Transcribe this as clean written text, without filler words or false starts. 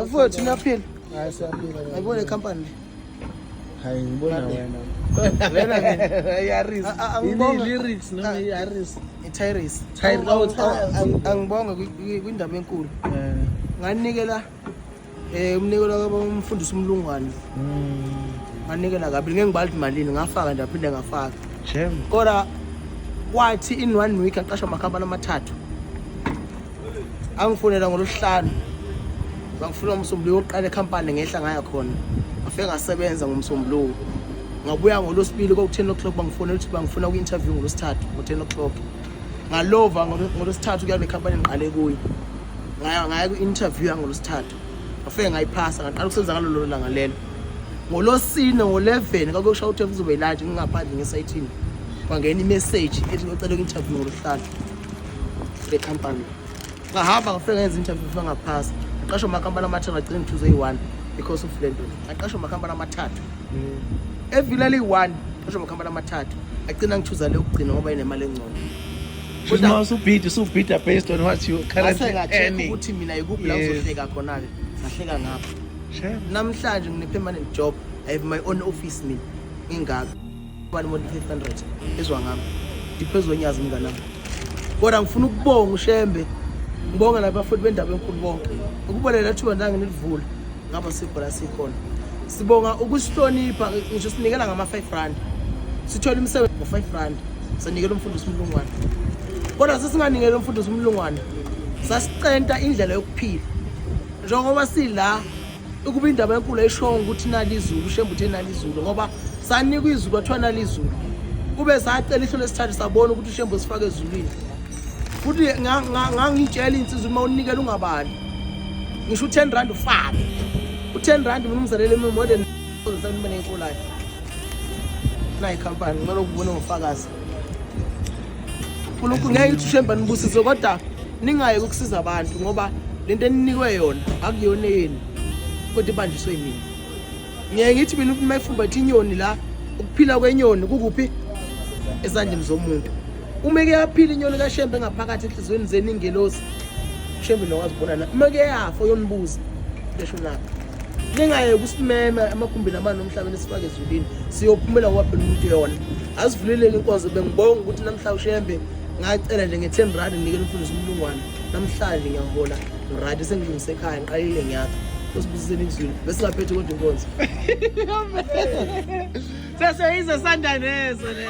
Mfowethu niyaphila? Hayi siyaphila. Ngibona ikhampani. Hayi ngibona wena. Lena mina Yaris. angibonga Lyrics noma Yaris. iTyrese. Angibonga kwindaba enkulu. Nganikela umnikelo kwabamfundisi umlungwane. Nganikela kabi ngeke ngibali imalini ngafaka nje aphinde ngafaka. Shem. Kodwa wathi in 1 week aqasha amakhampani amathathu. Angifonela ngolosihlanu. Bangifuna umsombuluko oqala ecompany ngehla ngaya khona. Afike ngasebenza ngomsombuluko. Ngabuya ngolosibili ko 10 o'clock bangifonela ukuthi bangifuna uku-interview ngolosithathu ngo 10 o'clock. Ngalova ngolosithathu kuyale company engiqale kuyo. Ngaya ku-interview ngolosithathu. Afike ngayiphasa ngaqala ukusebenza ngalolo langa lelo. Ngolosine ngo11 kwakusho ukuthi kuzobe lunch ngingaphandle ngesayithini. Kwangena imessage ethi ngicela uku-interview ngolosihlanu. Le company. Ngahamba ngafika ngenza interview ngifika ngaphasa. Ngaqashwa amakhampani amathathu ngagcina ngithuze i1 because of lento. Ngaqashwa amakhampani amathathu. Evila li1 ngaqashwa amakhampani amathathu. Agcina ngithuza le ukugcina ngoba inemali engcono. Kodwa usubhida based on what you currently earning. Ukuthi mina ikuphi la uzohleka khona ke. Ngahleka ngapha. Shem. Namhlanje ngine permanent job. I have my own office mina. Ngingaka. Bani more than 500 ezwa ngami. Diphezwe nyazi mngana nami. Kodwa ngifuna ukubonga uShembe. Ngibonga nabafundi bendaba enkulu bonke. Ukubolela thuba nange nilivula ngaba sikho la sikhona. Sibonga ukusihlonipha ngisho sinikela ngama 5 rand. Sithola imisebenzi ngo 5 rand. Sanikela umfundisi umlungwane. Kodwa sesinganikela umfundisi umlungwane. Sasicenta indlela yokuphila. Njengoba sila ukuba indaba enkulu ayishongo ukuthi nali izulu uShembe uthi nali izulu ngoba sanikwa izulu kwathiwa nali izulu. Kube sacela ihlelo lesithathu sabona ukuthi uShembe usifake ezulwini. Futhi ngangitshela insizwa uma unikela ungabali. Ngisho 10 rand ufake. U10 rand mina ngizalele more than 1000 mina enkolayo. Na ikhampani ngalo ukubona ngofakazi. Kulokhu ngeke uthi uShembe nibusise kodwa ningaye ukusiza abantu ngoba lento eninikwe yona akuyona yeni. Kodwa ibanjiswe yini? Ngeke ngithi mina uma ifumba ithi inyoni la ukuphila kwenyoni kukuphi ezandleni zomuntu. Uma ke yaphila inyoni kaShembe ngaphakathi enhlizweni zeni ingelosi. Shembe nokwazi ubona la. Uma ke yafa uyonibuza. Lesho lapha. Ningaye kusimema amakhumbini amani omhlabeni sifake ezulwini. Siyophumela kwaphela umuntu yona. Asivuleleke inkonzo bengibonga ukuthi namhla uShembe ngacela nje nge10 rand nginikele umfundisi umlungwane. Namhlanje ngiyahola ngiradi sengilungise ekhaya ngiqalile ngiyakho. Kusibusiseni izulu. Bese ngaphethe kodwa inkonzo. Sese yize sanda nezo le.